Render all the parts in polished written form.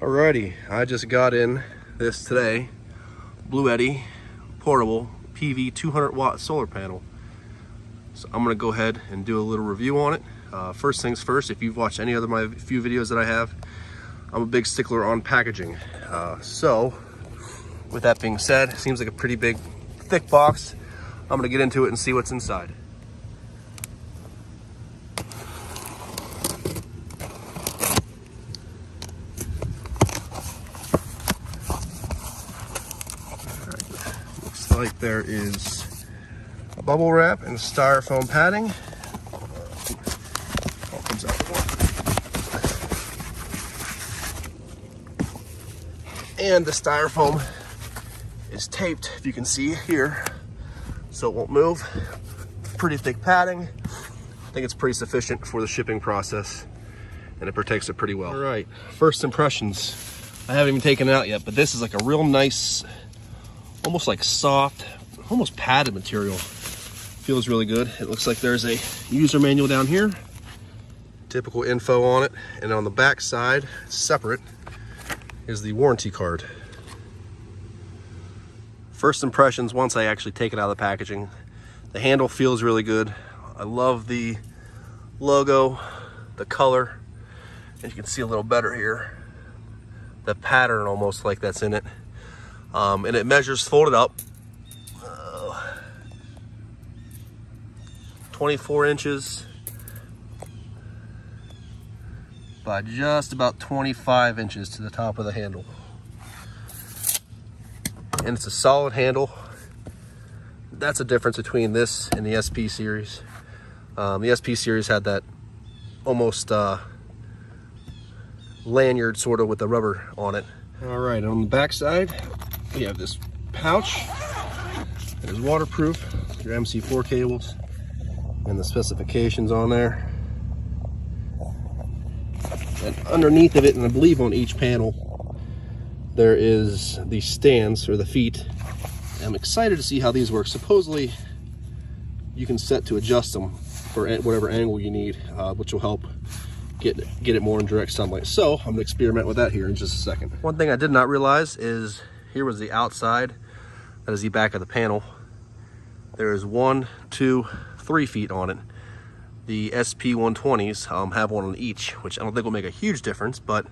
Alrighty, I just got in this today, Bluetti portable PV 200 watt solar panel. So I'm gonna go ahead and do a little review on it. First things first, if you've watched any other my few videos that I have, I'm a big stickler on packaging. So with that being said, it seems like a pretty big, thick box. I'm gonna get into it and see what's inside. Looks like there is bubble wrap and styrofoam padding. All comes out. And the styrofoam is taped, if you can see here, so it won't move. Pretty thick padding. I think it's pretty sufficient for the shipping process, and it protects it pretty well. All right, first impressions. I haven't even taken it out yet, but this is like a real nice, almost like soft, almost padded material. Feels really good. It looks like there's a user manual down here, typical info on it, and on the back side, separate, is the warranty card. First impressions once I actually take it out of the packaging. The handle feels really good. I love the logo, the color, and you can see a little better here, the pattern almost like that's in it. And it measures folded up 24 inches by just about 25 inches to the top of the handle. And it's a solid handle. That's a difference between this and the SP series. The SP series had that almost lanyard sort of with the rubber on it. All right, on the back side, we have this pouch that is waterproof, your MC4 cables, and the specifications on there. And underneath of it, and I believe on each panel, there is the stands, or the feet. I'm excited to see how these work. Supposedly, you can set to adjust them for whatever angle you need, which will help get it more in direct sunlight. So I'm gonna experiment with that here in just a second. One thing I did not realize is here was the outside. That is the back of the panel. There is 1, 2, 3 feet on it. The SP120s have one on each, which I don't think will make a huge difference, but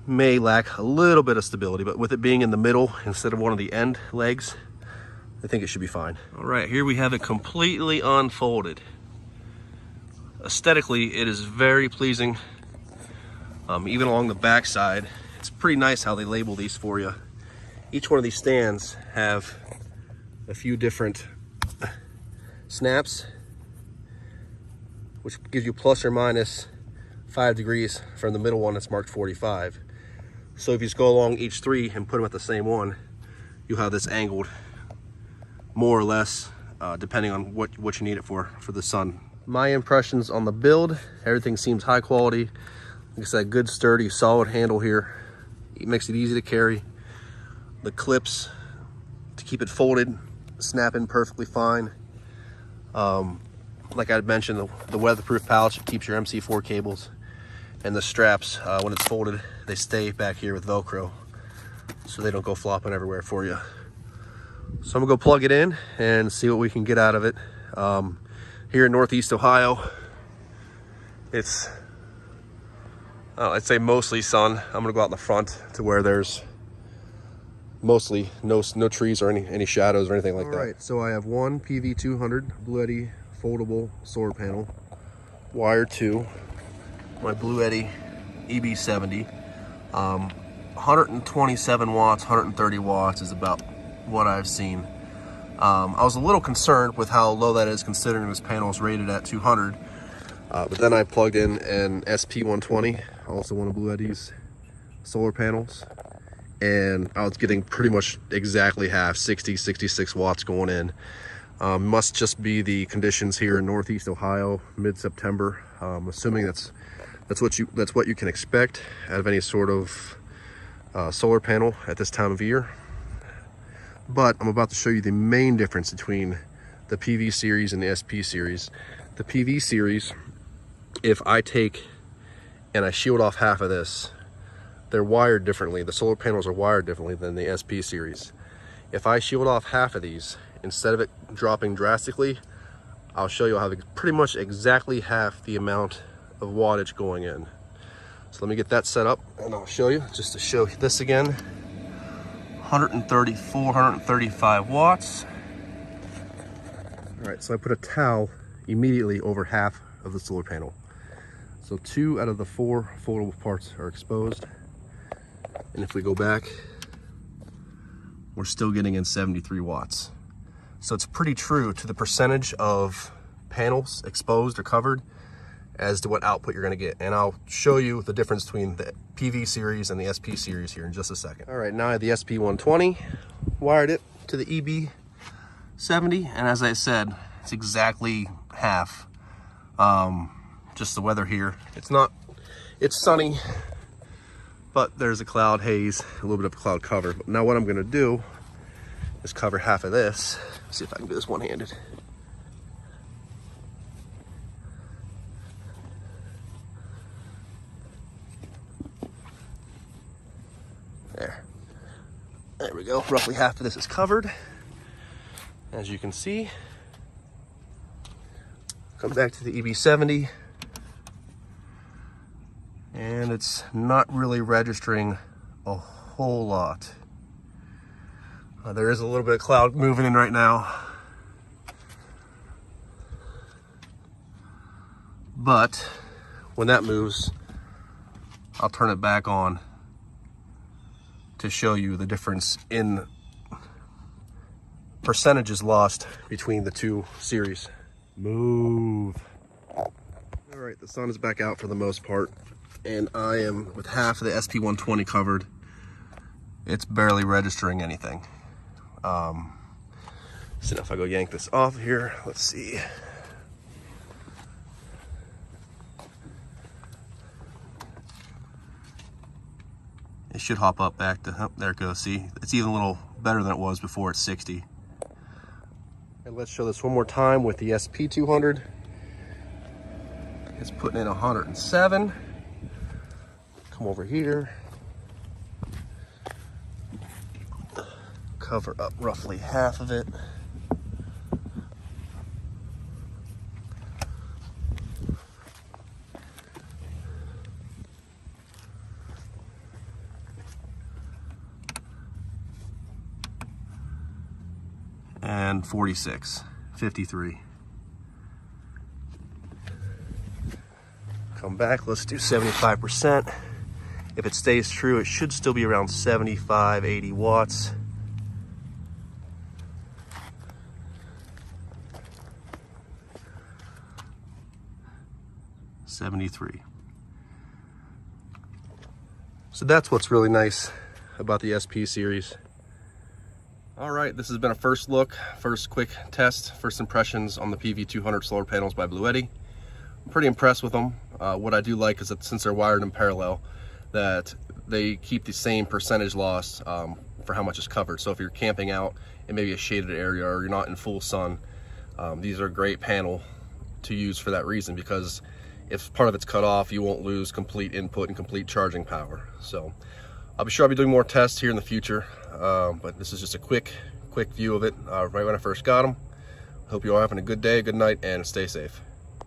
may lack a little bit of stability. But with it being in the middle instead of one of the end legs, I think it should be fine. All right, here we have it completely unfolded. Aesthetically, it is very pleasing. Even along the back side, it's pretty nice how they label these for you. Each one of these stands have a few different snaps, which gives you plus or minus 5 degrees from the middle one that's marked 45. So if you just go along each 3 and put them at the same one, you'll have this angled more or less, depending on what you need it for the sun. My impressions on the build, everything seems high quality. Like I said, good, sturdy, solid handle here. It makes it easy to carry. The clips to keep it folded snap in perfectly fine. Like I mentioned, the weatherproof pouch keeps your MC4 cables, and the straps, when it's folded, they stay back here with Velcro, so they don't go flopping everywhere for you. So I'm gonna go plug it in and see what we can get out of it. Here in Northeast Ohio, it's, I'd say mostly sun. I'm gonna go out in the front to where there's mostly no trees or any shadows or anything like that. All right, so I have one PV200 Bluetti foldable solar panel, wired to my Bluetti EB70. 127 watts, 130 watts is about what I've seen. I was a little concerned with how low that is considering this panel is rated at 200, but then I plugged in an SP120, also one of Bluetti's solar panels, and I was getting pretty much exactly half, 66 watts going in. Must just be the conditions here in Northeast Ohio, mid-September. Assuming that's what you can expect out of any sort of solar panel at this time of year. But I'm about to show you the main difference between the PV series and the SP series. The PV series, if I take and I shield off half of this, they're wired differently. The solar panels are wired differently than the SP series. If I shield off half of these, instead of it dropping drastically, I'll show you I'll have pretty much exactly half the amount of wattage going in. So let me get that set up and I'll show you, just to show this again. 134, 135 watts. All right, so I put a towel immediately over half of the solar panel. So 2 out of the 4 foldable parts are exposed. And if we go back, we're still getting in 73 watts. So it's pretty true to the percentage of panels exposed or covered as to what output you're gonna get. And I'll show you the difference between the PV series and the SP series here in just a second. All right, now I have the SP120, wired it to the EB70, and as I said, it's exactly half. Just the weather here. It's sunny, but there's a cloud haze, a little bit of cloud cover. But now what I'm gonna do is cover half of this. See if I can do this one-handed. There we go, roughly half of this is covered. As you can see, come back to the EB70, and it's not really registering a whole lot. There is a little bit of cloud moving in right now, but when that moves, I'll turn it back on to show you the difference in percentages lost between the two series. Move. All right, the sun is back out for the most part, and I am with half of the SP120 covered. It's barely registering anything. So now if I go yank this off here, let's see. It should hop up back to, oh, there it goes. See, it's even a little better than it was before at 60. And let's show this one more time with the SP200. It's putting in 107. Come over here. Cover up roughly half of it. And 46, 53. Come back, let's do 75%. If it stays true, it should still be around 75, 80 watts. $73. So that's what's really nice about the SP series. All right, this has been a first look, first quick test, first impressions on the PV200 solar panels by Bluetti. I'm pretty impressed with them. What I do like is that since they're wired in parallel, that they keep the same percentage loss for how much is covered. So if you're camping out in maybe a shaded area or you're not in full sun, these are a great panel to use for that reason, because if part of it's cut off, you won't lose complete input and complete charging power. So I'll be sure I'll be doing more tests here in the future, but this is just a quick view of it right when I first got them. Hope you all having a good day, good night, and stay safe.